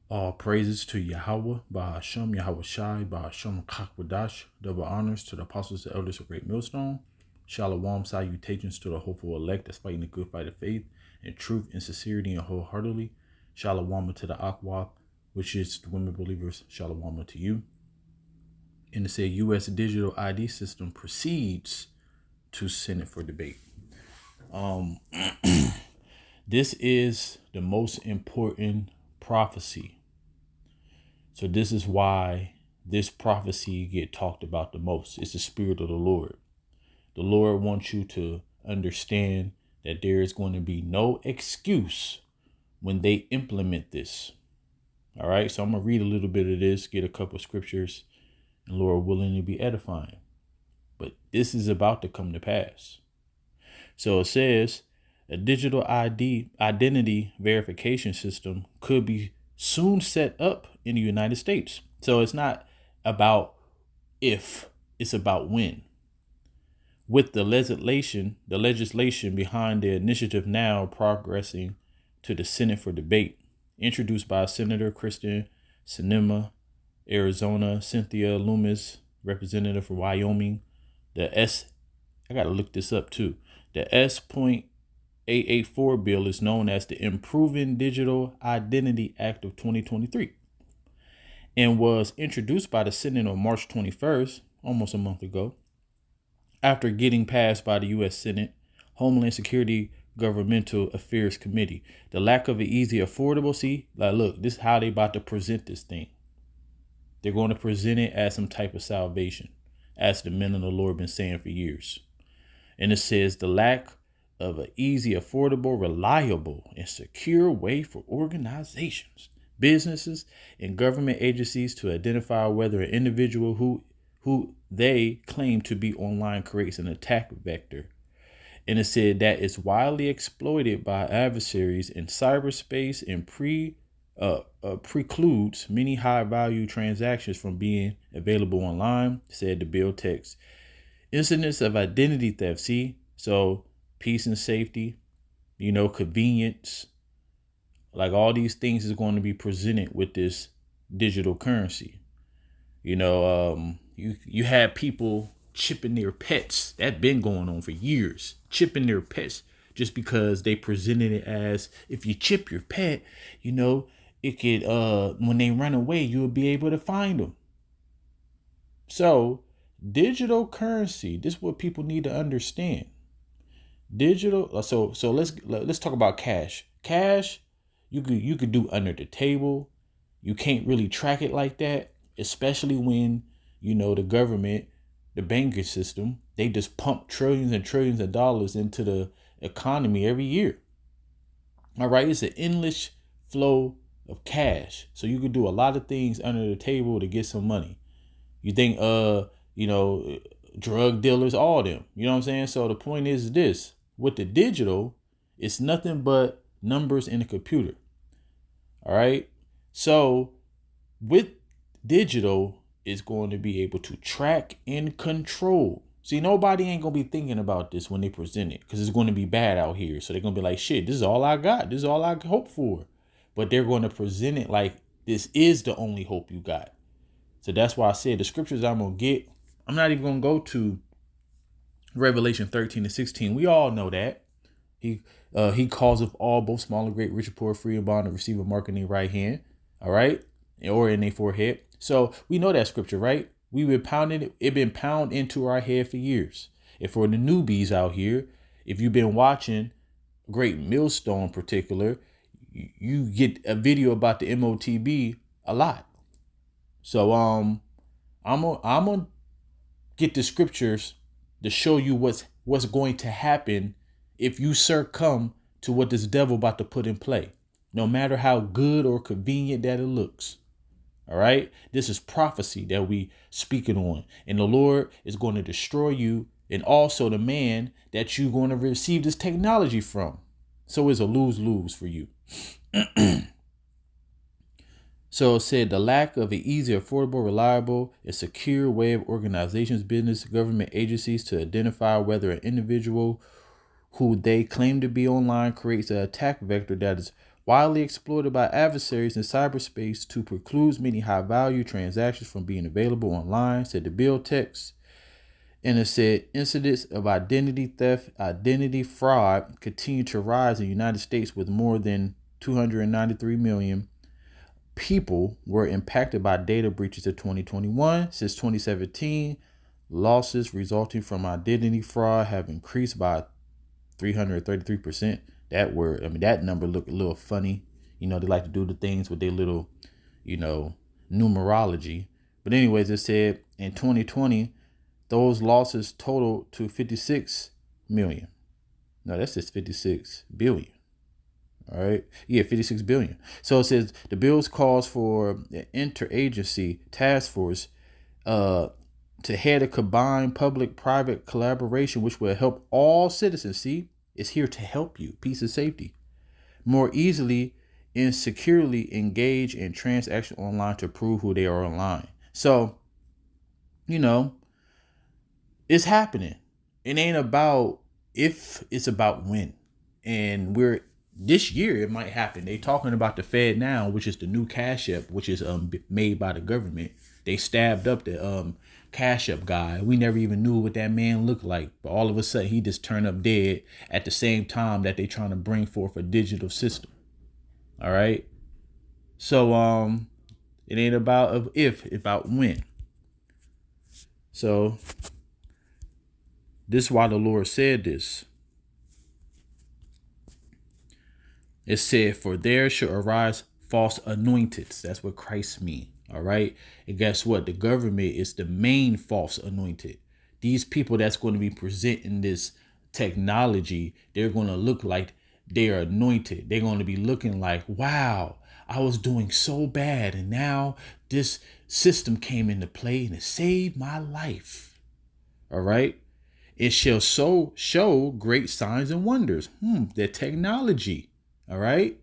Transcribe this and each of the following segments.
All praises to Yahweh, Bahashem, Yahweh Shai, Bahashem Kakwadash, double honors to the apostles and elders of Great Millstone. Shalom, salutations to the hopeful elect that's fighting the good fight of faith in truth and sincerity and wholeheartedly. Shalom to the Aqua, which is the women believers. Shalom to you. And it said U.S. digital ID system proceeds to Senate for debate. This is the most important prophecy. So this is why this prophecy get talked about the most. It's the spirit of the Lord. The Lord wants you to understand that there is going to be no excuse when they implement this. All right. So I'm going to read a little bit of this, get a couple of scriptures, and Lord willing to be edifying. But this is about to come to pass. So it says a digital identity verification system could be soon set up in the United States. So it's not about if, it's about when. With the legislation behind the initiative now progressing to the Senate for debate, introduced by Senator Kristen Sinema, Arizona, Cynthia Loomis, representative for Wyoming, I got to look this up too. The S.884 bill is known as the Improving Digital Identity Act of 2023 and was introduced by the Senate on March 21st, almost a month ago, after getting passed by the U.S. Senate Homeland Security Governmental Affairs Committee. The lack of an easy, affordable, look, this is how they about to present this thing. They're going to present it as some type of salvation, as the men of the Lord been saying for years. And it says the lack of an easy, affordable, reliable, and secure way for organizations, businesses, and government agencies to identify whether an individual who they claim to be online creates an attack vector. And it said that it's widely exploited by adversaries in cyberspace and precludes many high-value transactions from being available online, said the bill text. Incidents of identity theft, so peace and safety, convenience, like all these things is going to be presented with this digital currency. You had people chipping their pets. That's been going on for years, chipping their pets just because they presented it as if you chip your pet, it could, when they run away, you'll be able to find them. So digital currency, this is what people need to understand. Digital. So let's talk about cash. Cash, you could do under the table. You can't really track it like that, especially when, the government, the banking system, they just pump trillions and trillions of dollars into the economy every year. All right. It's an endless flow of cash. So you could do a lot of things under the table to get some money. You think, drug dealers, all them, you know what I'm saying? So the point is this: with the digital, it's nothing but numbers in a computer. All right. So with digital, it's going to be able to track and control. See, nobody ain't going to be thinking about this when they present it because it's going to be bad out here. So they're going to be like, shit, this is all I got. This is all I hope for. But they're going to present it like this is the only hope you got. So that's why I said the scriptures I'm going to get, I'm not even going to go to Revelation 13 and 16. We all know that. He causeth all, both small and great, rich and poor, free and bond, to receive a mark in their right hand. All right. Or in their forehead. So we know that scripture, right? We've been pounding it been pounded into our head for years. And for the newbies out here, if you've been watching Great Millstone in particular, you get a video about the MOTB a lot. So I'm gonna get the scriptures to show you what's going to happen if you succumb to what this devil about to put in play, no matter how good or convenient that it looks. All right. This is prophecy that we speaking on, and the Lord is going to destroy you and also the man that you're going to receive this technology from. So it's a lose-lose for you. So it said the lack of an easy, affordable, reliable, and secure way of organizations, business, government agencies to identify whether an individual who they claim to be online creates an attack vector that is widely exploited by adversaries in cyberspace to preclude many high-value transactions from being available online, said the bill text. And it said incidents of identity theft, identity fraud continue to rise in the United States, with more than 293 million people were impacted by data breaches in 2021. Since 2017, losses resulting from identity fraud have increased by 333%. That number looked a little funny. They like to do the things with their little, numerology. But anyways, it said in 2020, those losses totaled to 56 million. No, that's just 56 billion. All right. Yeah, 56 billion. So it says the bills calls for the interagency task force to head a combined public-private collaboration, which will help all citizens. See, it's here to help you. Peace and safety. More easily and securely engage in transaction online to prove who they are online. So, it's happening. It ain't about if, it's about when. And this year it might happen. They talking about the Fed now, which is the new Cash App, which is made by the government. They stabbed up the Cash App guy. We never even knew what that man looked like. But all of a sudden he just turned up dead at the same time that they trying to bring forth a digital system. All right. So it ain't about if, it's about when. So this is why the Lord said this. It said, for there shall arise false anointeds. That's what Christ mean. All right. And guess what? The government is the main false anointed. These people that's going to be presenting this technology, they're going to look like they're anointed. They're going to be looking like, wow, I was doing so bad. And now this system came into play and it saved my life. All right. It shall so show great signs and wonders. The technology. All right.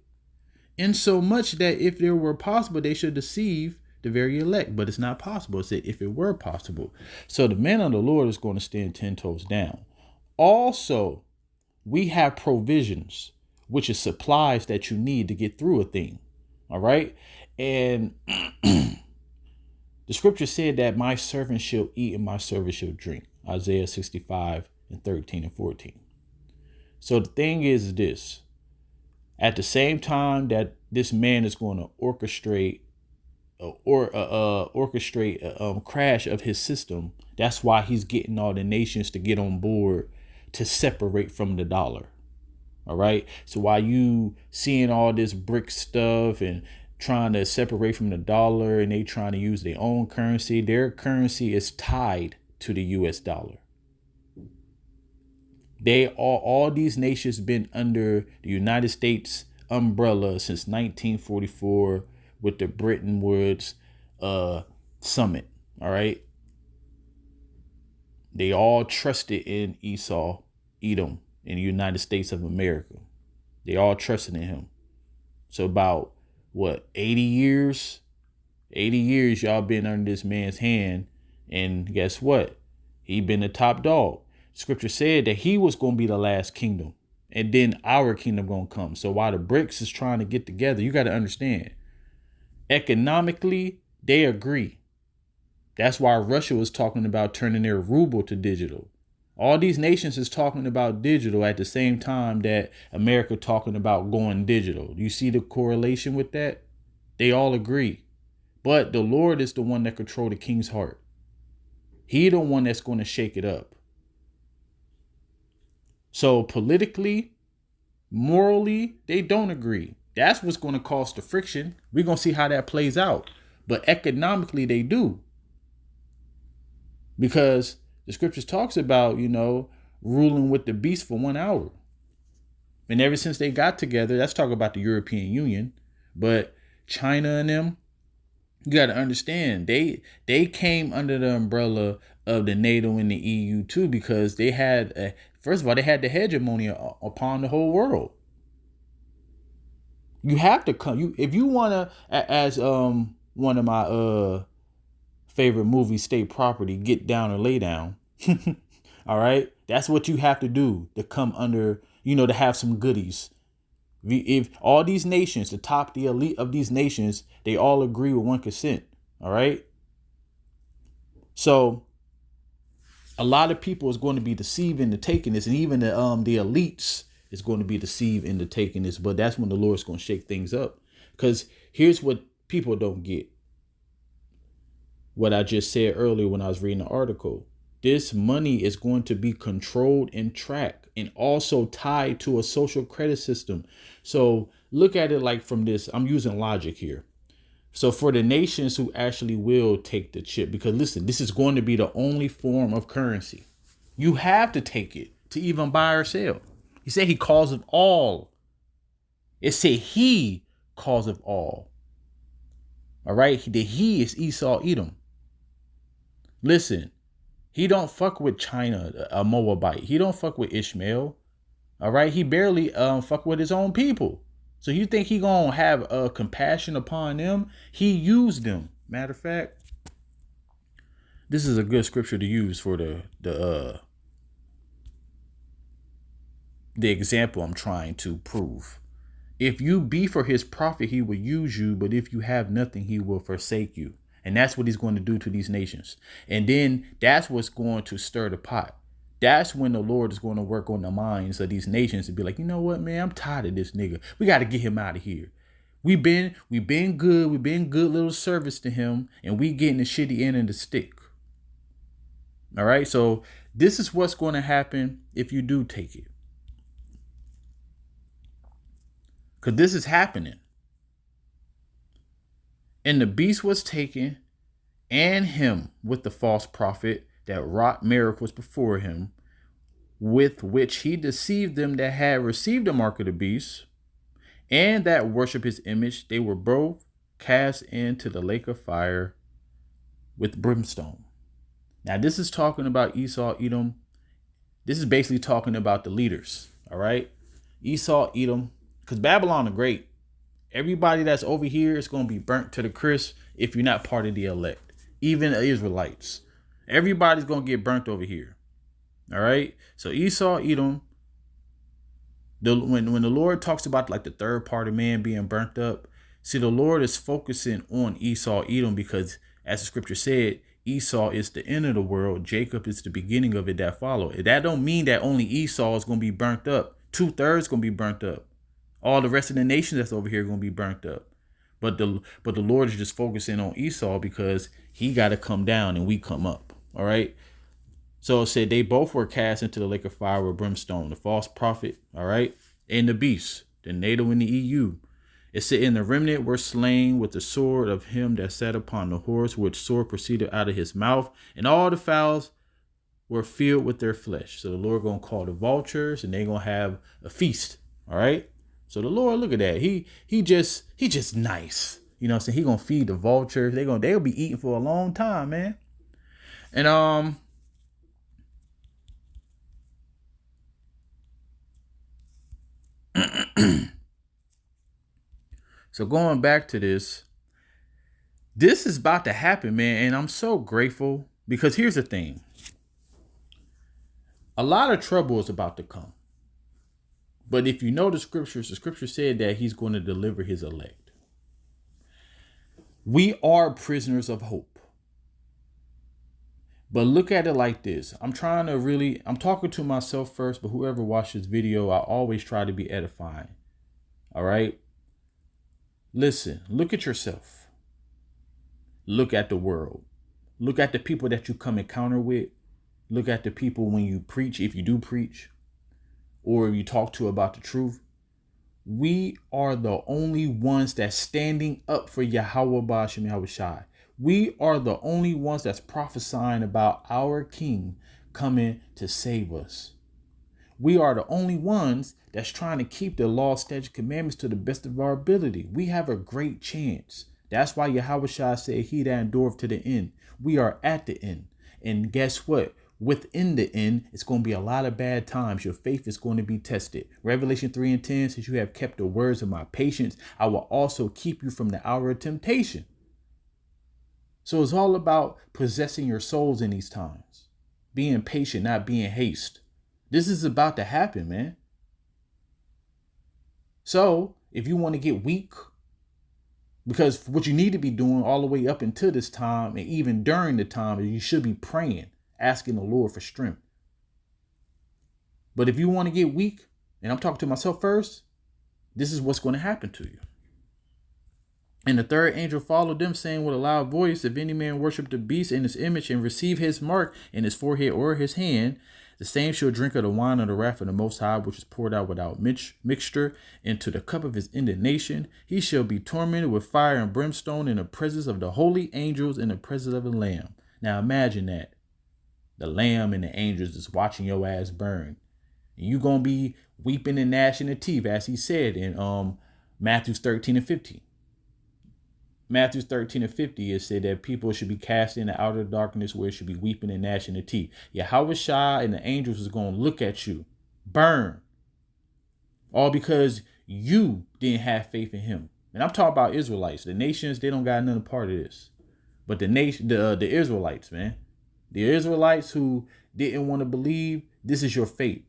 In so much that if there were possible, they should deceive the very elect. But it's not possible. It said if it were possible. So the man of the Lord is going to stand 10 toes down. Also, we have provisions, which is supplies that you need to get through a thing. All right. And the scripture said that my servant shall eat and my servant shall drink. Isaiah 65 and 13 and 14. So the thing is this. At the same time that this man is going to orchestrate a crash of his system, that's why he's getting all the nations to get on board to separate from the dollar. All right. So while you seeing all this brick stuff and trying to separate from the dollar and they trying to use their own currency, their currency is tied to the US dollar. All these nations been under the United States umbrella since 1944 with the Bretton Woods summit. All right. They all trusted in Edom in the United States of America. They all trusted in him. So about 80 years y'all been under this man's hand. And guess what? He been the top dog. Scripture said that he was going to be the last kingdom. And then our kingdom going to come. So while the BRICS is trying to get together, you got to understand. Economically, they agree. That's why Russia was talking about turning their ruble to digital. All these nations is talking about digital at the same time that America talking about going digital. You see the correlation with that? They all agree. But the Lord is the one that control the king's heart. He the one that's going to shake it up. So politically, morally, they don't agree. That's what's going to cause the friction. We're going to see how that plays out. But economically, they do. Because the scriptures talks about, ruling with the beast for 1 hour. And ever since they got together, that's talking about the European Union. But China and them, you got to understand, they came under the umbrella of the NATO and the EU too, because they had, first of all, they had the hegemony upon the whole world. You have to come. If you want to, as one of my favorite movies, State Property, Get Down or Lay Down. All right. That's what you have to do to come under, to have some goodies. If all these nations, the elite of these nations, they all agree with one consent. All right. So a lot of people is going to be deceived into taking this, and even the elites is going to be deceived into taking this. But that's when the Lord's going to shake things up. Because here's what people don't get. What I just said earlier when I was reading the article. This money is going to be controlled and tracked and also tied to a social credit system. So look at it like from this. I'm using logic here. So for the nations who actually will take the chip, because listen, this is going to be the only form of currency. You have to take it to even buy or sell. He said he calls of all. It said he calls of all. All right. The he is Esau, Edom. Listen. He don't fuck with China, a Moabite. He don't fuck with Ishmael. All right. He barely fuck with his own people. So you think he gonna have compassion upon them? He used them. Matter of fact, this is a good scripture to use for the example I'm trying to prove. If you be for his profit, he will use you. But if you have nothing, he will forsake you. And that's what he's going to do to these nations. And then that's what's going to stir the pot. That's when the Lord is going to work on the minds of these nations to be like, you know what, man, I'm tired of this nigga. We got to get him out of here. We've been good. We've been good little service to him. And we getting the shitty end of the stick. All right. So this is what's going to happen if you do take it. Because this is happening. And the beast was taken, and him with the false prophet that wrought miracles before him, with which he deceived them that had received the mark of the beast, and that worship his image. They were both cast into the lake of fire with brimstone. Now, this is talking about Esau, Edom. This is basically talking about the leaders. All right. Esau, Edom, because Babylon the Great. Everybody that's over here is going to be burnt to the crisp if you're not part of the elect. Even the Israelites. Everybody's going to get burnt over here. All right. So Esau, Edom. When the Lord talks about like the third part of man being burnt up. See, the Lord is focusing on Esau, Edom, because as the scripture said, Esau is the end of the world. Jacob is the beginning of it that follow. That don't mean that only Esau is going to be burnt up. 2/3 going to be burnt up. All the rest of the nations that's over here are going to be burnt up. But the Lord is just focusing on Esau because he got to come down and we come up. All right. So it said they both were cast into the lake of fire with brimstone, the false prophet. All right. And the beast, the NATO and the EU. It said, and the remnant were slain with the sword of him that sat upon the horse, which sword proceeded out of his mouth. And all the fowls were filled with their flesh. So the Lord going to call the vultures and they're going to have a feast. All right. So the Lord, look at that. He just nice. You know what I'm saying? He gonna feed the vultures. They'll be eating for a long time, man. And so going back to this is about to happen, man. And I'm so grateful because here's the thing. A lot of trouble is about to come. But if you know the scripture said that he's going to deliver his elect. We are prisoners of hope. But look at it like this. I'm talking to myself first, but whoever watches this video, I always try to be edifying. All right. Listen, look at yourself. Look at the world. Look at the people that you come encounter with. Look at the people when you preach, if you do preach. Or you talk to about the truth. We are the only ones that's standing up for Yahweh Ba'ashem Yahushai. We are the only ones that's prophesying about our King coming to save us. We are the only ones that's trying to keep the law, statutes, commandments to the best of our ability. We have a great chance. That's why Yahushua said, he that endureth to the end. We are at the end. And guess what? Within the end, it's going to be a lot of bad times. Your faith is going to be tested. Revelation 3:10 says, you have kept the words of my patience. I will also keep you from the hour of temptation. So it's all about possessing your souls in these times. Being patient, not being haste. This is about to happen, man. So if you want to get weak, because what you need to be doing all the way up until this time and even during the time is you should be praying, asking the Lord for strength. But if you want to get weak, and I'm talking to myself first, this is what's going to happen to you. And the third angel followed them, saying with a loud voice, if any man worship the beast in his image and receive his mark in his forehead or his hand, the same shall drink of the wine of the wrath of the Most High, which is poured out without mixture into the cup of his indignation. He shall be tormented with fire and brimstone in the presence of the holy angels and the presence of the Lamb. Now imagine that. The Lamb and the angels is watching your ass burn. And you going to be weeping and gnashing of teeth, as he said in Matthew 13 and 15. Matthew 13 and 50, it said that people should be cast into outer darkness where it should be weeping and gnashing of teeth. Yahweh Shai and the angels is going to look at you, burn. All because you didn't have faith in him. And I'm talking about Israelites. The nations, they don't got another part of this. But the Israelites, man. The Israelites who didn't want to believe, this is your fate.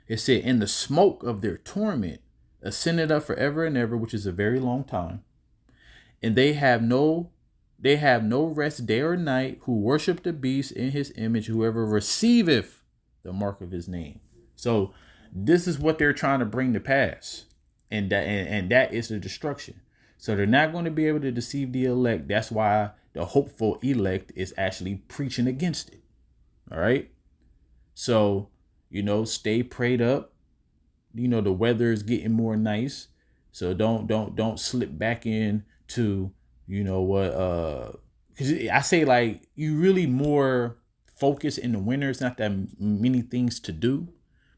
It said, in the smoke of their torment ascended up forever and ever, which is a very long time. And they have no rest day or night who worship the beast in his image, whoever receiveth the mark of his name. So this is what they're trying to bring to pass. And that is the destruction. So they're not going to be able to deceive the elect. That's why the hopeful elect is actually preaching against it. All right. So, stay prayed up. The weather is getting more nice. So don't slip back in to, because I say like you really more focus in the winter. It's not that many things to do.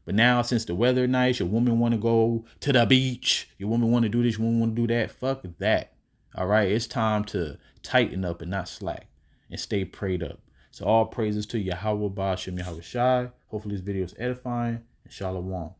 But now since the weather nice, your woman want to go to the beach. Your woman want to do this. Your woman want to do that. Fuck that. All right. It's time to tighten up and not slack and stay prayed up. So all praises to Yahweh Ba'ashem Yahweh Shai. Hopefully this video is edifying. And Shalom.